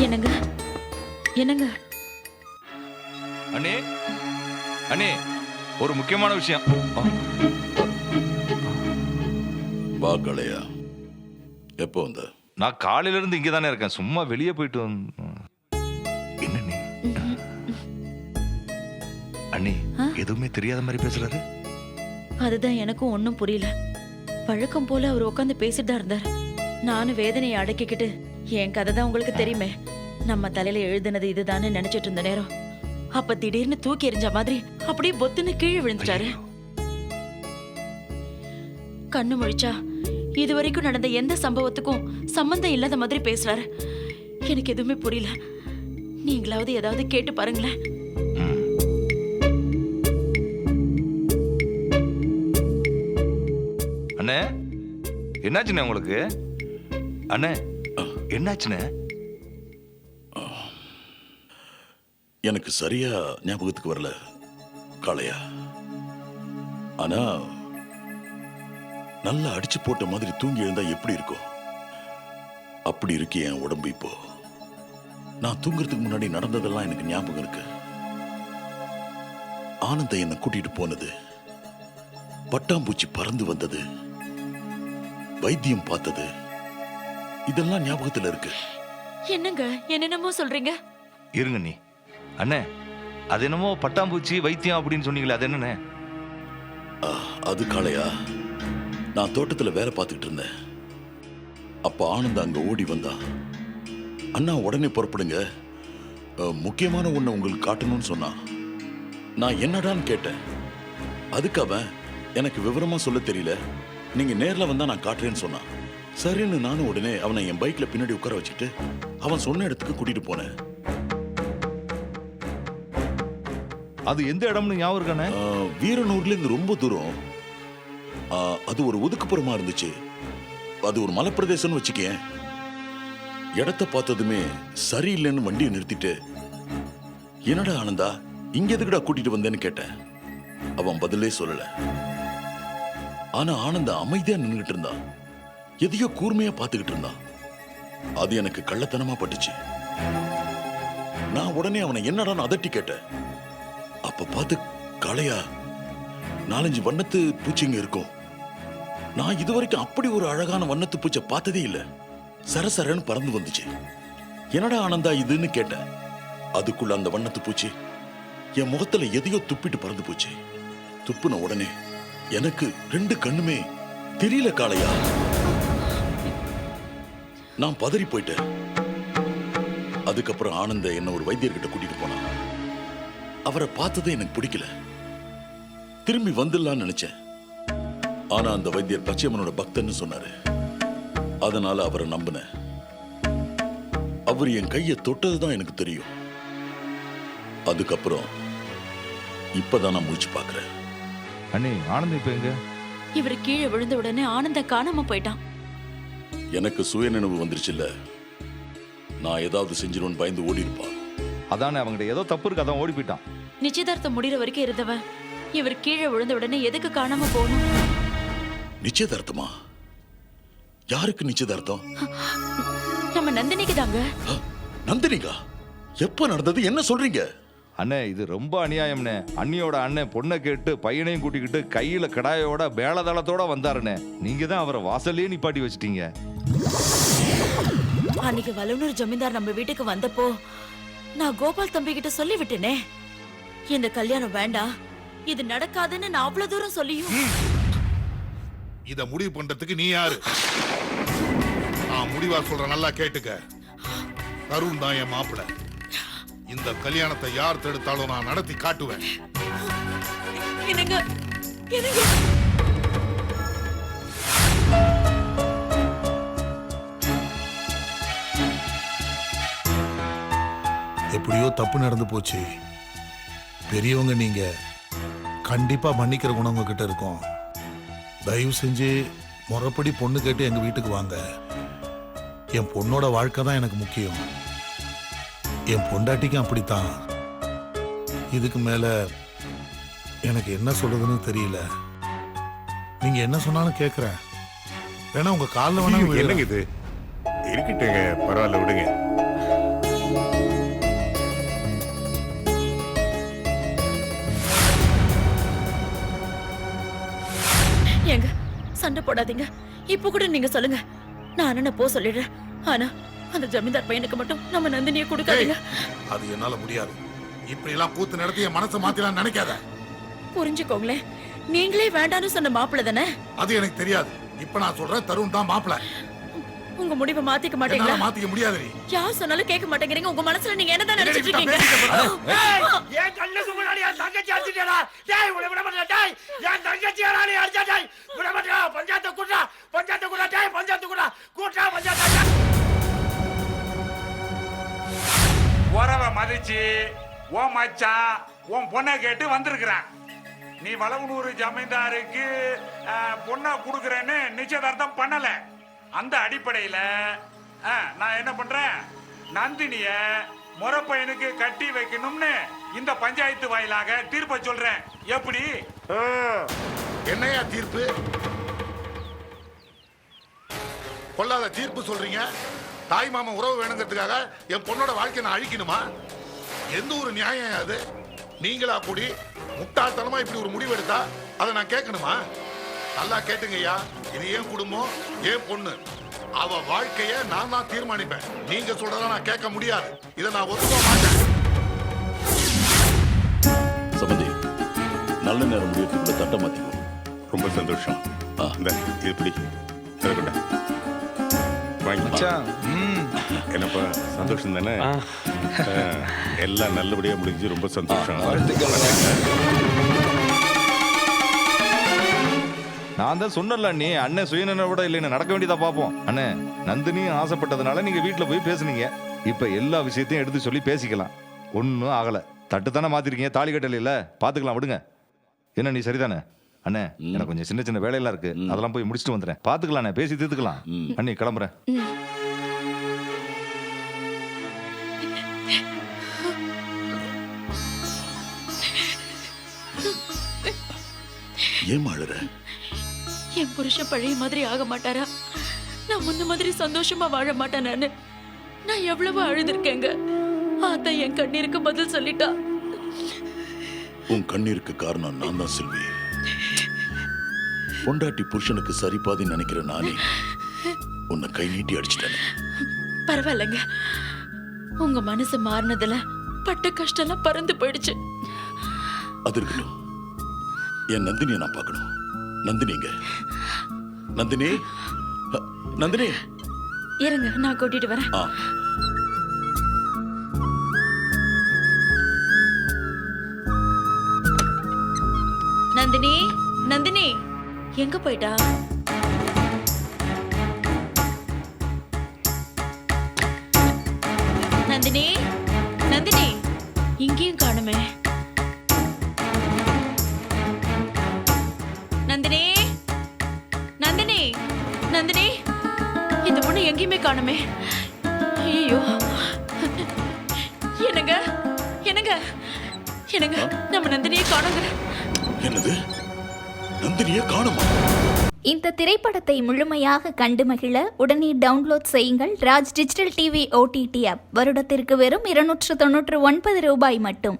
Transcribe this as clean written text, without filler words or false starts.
என்னங்க என்னங்க அண்ணே அண்ணே, ஒரு முக்கியமான விஷயம். வா கலையா, எப்போ வந்த? நான் காலையில இருந்து இங்கே தானே இருக்கேன். சும்மா வெளியே போயிட்டு என்ன நீ அண்ணி எதுவுமே தெரியாத மாதிரி பேசுறாரு? அதுதான் எனக்கும் ஒன்னும் புரியல. வழக்கம் போல அவர் உட்காந்து பேசிட்டு தான் இருந்தார். நானும் வேதனையை அடக்கிக்கிட்டு என் கதை தான் உங்களுக்கு தெரியுமே, நம்ம தலையில எழுதுனது இதுதானே நினைச்சிட்டு இருந்த நேரம் அப்ப திடீர்னு தூக்கி எறிஞ்ச மாதிரி அப்படியே பொத்துன்னு கீழே விழுந்துட்டாரு. கண்ணு முழிச்சா இதுவரைக்கும் நடந்த எந்த சம்பவத்துக்கும் சம்பந்தம் இல்லாத மாதிரி பேசுறாரு. எனக்கு எதுவுமே புரியல. நீங்களாவது ஏதாவது கேட்டு பாருங்களேன். அண்ணே என்னாச்சுண்ணே உங்களுக்கு? அண்ணே என்னாச்சுண்ணே? எனக்கு சரியா ஞாபகத்துக்கு வரல காளையா. ஆனா நல்லா அடிச்சு போட்ட மாதிரி தூங்கி எழுந்தா எப்படி இருக்கும் அப்படி இருக்கு என் உடம்பு இப்போ. நான் தூங்குறதுக்கு முன்னாடி நடந்ததெல்லாம் எனக்கு ஞாபகம் இருக்கு. ஆனந்த என்னை கூட்டிட்டு போனது, பட்டாம்பூச்சி பறந்து வந்தது, வைத்தியம் பார்த்தது, இதெல்லாம் ஞாபகத்துல இருக்கு. என்னங்க என்னென்னமோ சொல்றீங்க? இருங்க நீ அண்ணே, அது என்னமோ பட்டாம்பூச்சி வைத்தியம் அப்படின்னு சொன்னீங்களே, அது என்னண்ணே? அது காளையா, நான் தோட்டத்துல வேலை பார்த்துக்கிட்டு இருந்தேன். அப்ப ஆனந்த அங்க ஓடி வந்தா. அண்ணா உடனே புறப்படுங்க, முக்கியமான ஒண்ணு உங்களுக்கு காட்டணும்னு சொன்னா. நான் என்னடான்னு கேட்டேன். அதுக்கு அவன் எனக்கு விவரமா சொல்ல தெரியல, நீங்க நேர்ல வந்தா நான் காட்டுறேன்னு சொன்னான். சரின்னு நானும் உடனே அவனை என் பைக்ல பின்னாடி உட்கார வச்சுட்டு அவன் சொன்ன இடத்துக்கு கூட்டிட்டு போனேன். அது எந்த இடம்னு ஞாபகம் இருக்கானே? வீரனூர்ல இருந்து ரொம்ப தூரம். அது ஒரு ஒதுக்குப்புறமா இருந்துச்சு. அது ஒரு மலைப்பிரதேசம்னு வச்சுக்கேன். இடத்த பார்த்ததுமே சரியில்லைன்னு வண்டியை நிறுத்திட்டு, என்னடா ஆனந்தா இங்க எதுக்குடா கூட்டிட்டு வந்தேன்னு கேட்டேன். அவன் பதிலே சொல்லல. ஆனா ஆனந்தா அமைதியா நின்றுகிட்டு இருந்தான். எதையோ கூர்மையா பார்த்துக்கிட்டு இருந்தான். அது எனக்கு கள்ளத்தனமா பட்டுச்சு. நான் உடனே அவனை என்னடான்னு அதட்டி கேட்டேன். அப்ப பார்த்து காளையா, 4-5 வண்ணத்து பூச்சிங்க இருக்கும். நான் இதுவரைக்கும் அப்படி ஒரு அழகான வண்ணத்து பூச்சை பார்த்ததே இல்லை. சரசரன்னு பறந்து வந்துச்சு. என்னடா ஆனந்தா இதுன்னு கேட்டேன். அதுக்குள்ள அந்த வண்ணத்து பூச்சி என் முகத்துல எதையோ துப்பிட்டு பறந்து போச்சு. துப்புன உடனே எனக்கு 2 கண்ணுமே தெரியல காளையா. நான் பதறி போயிட்டேன். அதுக்கப்புறம் ஆனந்த என்ன ஒரு வைத்தியர்கிட்ட கூட்டிட்டு போனான். அவரை பார்த்ததே எனக்கு பிடிக்கல. திரும்பி வந்துடலான்னு நினைச்சேன். ஆனா அந்த வைத்தியர் பச்சையம்மனோட பக்தன்னு சொன்னாரு. அதனால அவரை நம்பினேன். அவர் என் கையை தொட்டதுதான் எனக்கு தெரியும். அதுக்கப்புறம் இப்பதான் நான் முழிச்சு பாக்குறேன். அண்ணே ஆனந்த் இப்ப எங்க? இவரு கீழே விழுந்த உடனே ஆனந்த காணாம போயிட்டான். எனக்கு சுய நினைவு வந்துருச்சுல்ல, நான் ஏதாவது செஞ்சிருவேன்னு பயந்து ஓடி இருப்பான். அதானே அவங்ககிட்ட ஏதோ தப்பு இருக்கு, அதான் ஓடி போயிட்டான். நிச்சயதார்த்தம் முடிகிற வரைக்கும் இருந்தவன் இவர் கீழே விழுந்த உடனே எதுக்கு காணாம போகணும்? நிச்சயதார்த்தமா? யாருக்கு நிச்சயதார்த்தம்? நம்ம நந்தினிக்கு தாங்க. நந்தினிகா? எப்ப நடந்தது? என்ன சொல்றீங்க? அண்ணே இது ரொம்ப அநியாயம்னே. அண்ணியோட அண்ணன் பொண்ணை கேட்டு பையனையும் கூட்டிக்கிட்டு கையில கடாயோட மேலதளத்தோட வந்தாருண்ணே. நீங்க தான் அவரை வாசல்லே நிப்பாட்டி வச்சிட்டீங்க. அன்னைக்கு வலுனூர் ஜமீன்தார் நம்ம வீட்டுக்கு வந்தப்போ நான் கோபால் தம்பி கிட்ட சொல்லி விட்டேனே, இந்த கல்யாணம் வேண்டாம், இது நடக்காதுன்னு நான் அவ்வளவு தூரம் சொல்லியும். இத முடிவு பண்றதுக்கு நீ யாரு? நான் முடிவா சொல்ற, நல்லா கேட்டுக்க. தருண் தான் என் மாப்பிள்ள. இந்த கல்யாணத்தை யார் தடுத்தாலும் நான் நடத்தி காட்டுவேன். என்னங்க என்னங்க? எப்படியோ தப்பு நடந்து போச்சு. பெரியவங்க நீங்க, கண்டிப்பா மன்னிக்கிற குணம் உங்ககிட்ட இருக்கும். தயவு செஞ்சு முறைப்படி பொண்ணு கேட்டு எங்க வீட்டுக்கு வாங்க. என் பொண்ணோட வாழ்க்கை தான் எனக்கு முக்கியம். என் பொண்டாட்டிக்கும் அப்படித்தான். இதுக்கு மேல எனக்கு என்ன சொல்றதுன்னு தெரியல. நீங்க என்ன சொன்னாலும் கேட்கிறேன். வேணா உங்க காலில் வேணா. என்னங்க இது? இருக்கட்டுங்க, பரவாயில்ல, விடுங்க. ஏங்க சண்டை போடாதீங்க. இப்ப கூட நீங்க சொல்லுங்க, நான் அண்ணனை போ சொல்லிடுறேன். ஆனா அந்த ஜமீன்தார் பையனுக்கு மட்டும் நம்ம நந்தினியை கொடுக்காதீங்க. அது என்னால முடியாது. இப்படி எல்லாம் கூத்து நடத்தி என் மனசை மாத்திலாம் நினைக்காத. புரிஞ்சுக்கோங்களேன், நீங்களே வேண்டான்னு சொன்ன மாப்பிள்ள தானே. அது எனக்கு தெரியாது. இப்ப நான் சொல்றேன், தருண் தான் மாப்பிள்ள. உங்க முடிவை மாத்திக்க மாட்டீங்களா? மாத்திக்க முடியாது. நீ யார் சொன்னாலும் கேட்க மாட்டேங்கிறீங்க. உங்க மனசுல நீங்க என்னதான் நினைச்சிட்டு இருக்கீங்க? என் கண்ணுக்கு முன்னாடி என் தங்கச்சி அடிச்சிட்டா. டேய் உன்னை விட மாட்டேன். டேய் என் தங்கச்சி யாரானே அடிச்சா. டேய் விட மாட்டேன். பஞ்சாயத்து கூட்டா. டேய் பஞ்சாயத்து கூட்டா பஞ்சாயத்து. உறவை மதிச்சு உன் மச்சான் உன் பொண்ணை கேட்டு வந்திருக்கிறான். நீ வளவனூர் ஜமீன்தாருக்கு பொண்ணை கொடுக்குறேன்னு நிச்சயதார்த்தம் பண்ணல. அந்த அடிப்படையில நான் என்ன பண்றேன், நந்தினிய முறப்பையனுக்கு கட்டி வைக்கணும்னு இந்த பஞ்சாயத்து வாயிலாக தீர்ப்பை சொல்றேன். எப்படி? என்னையா தீர்ப்பு? கொள்ளாத தீர்ப்பு சொல்றீங்க. தாய் மாமா உறவு வேணுங்கிறதுக்காக என் பொண்ணோட வாழ்க்கை நான் அழிக்கணுமா? எந்த ஒரு நியாயம் அது? நீங்களா கூடி முட்டாள்தனமா இப்படி ஒரு முடிவு எடுத்தா அதை நான் கேட்கணுமா? நல்லா கேட்டுங்கய்யா, இது ஏன் குடும்பம், ஏன் பொண்ணு, அவ வாழ்க்கைய நான் தான் தீர்மானிப்பேன். நீங்க சொல்றத நான் கேட்க முடியாது. இதை நான் ஒத்துக்க மாட்டேன். சம்பந்தி, நல்ல நேரம் முடியறதுக்குள்ள தட்டை மாத்திக்கோ. ரொம்ப சந்தோஷம். இந்த எப்படி என்னப்பா சந்தோஷம் தானே? எல்லாம் நல்லபடியா முடிஞ்சு ரொம்ப சந்தோஷம். நான் தான் சொன்னல, நீ அண்ணன் சுயநலவோட இல்லைன்னு நடக்க வேண்டியதா பார்ப்போம். அண்ணே, நந்தினியும் ஆசைப்பட்டதுனால நீங்க வீட்டுல போய் பேசுனீங்க. இப்ப எல்லா விஷயத்தையும் எடுத்து சொல்லி பேசிக்கலாம். ஒன்னும் ஆகல. தட்டு தானே மாத்திருக்கீங்க, தாலி கட்டல இல்ல, பாத்துக்கலாம் விடுங்க. என்ன நீ சரிதானே? அண்ணே, எனக்கு கொஞ்சம் சின்ன சின்ன வேலையெல்லாம் இருக்கு, அதெல்லாம் போய் முடிச்சுட்டு வந்துடுறேன். பாத்துக்கலாம், பேசி தீர்த்துக்கலாம். அண்ணி கிளம்புறேன். ஏன் அழுற? என் புருஷன் பழைய மாதிரி ஆக மாட்டாரா? நான் முன்ன மாதிரி சந்தோஷமா வாழ மாட்டேன். நான் எவ்வளவு அழுதுருக்கேங்க. ஆத்தா என் கண்ணீருக்கு பதில் சொல்லிட்டா. உன் கண்ணீருக்கு காரணம் நான் தான் செல்வி. பொண்டாட்டி புருஷனுக்கு சரிபாதி நினைக்கிற நானே உன்னை கை நீட்டி அடிச்சிட்டேன். பரவாயில்லைங்க, உங்க மனசு மாறினதுல பட்ட கஷ்டம் பறந்து போயிடுச்சு. அது இருக்கட்டும், என் நந்தினியை நான் பார்க்கணும். நந்தினிங்க, நந்தினி, நந்தினி. இருங்க, நான் கூட்டிட்டு வரேன். நந்தினி, நந்தினி எங்க போயிட்டா? நந்தினி, நந்தினி இங்கேயும் காணுமே. நந்தினி, நந்தினி, நந்தினி இந்த பொண்ணு எங்கேயுமே காணுமே. ஐயோ, என்னங்க என்னங்க என்னங்க, நம்ம நந்தினியை காணுங்க. என்னது, நந்தினியை காணுமா? இந்த திரைப்படத்தை முழுமையாக கண்டு மகிழ உடனே டவுன்லோட் செய்யுங்கள் Raj digital TV OTT app. வருடத்திற்கு வெறும் 299 ரூபாய் மட்டும்.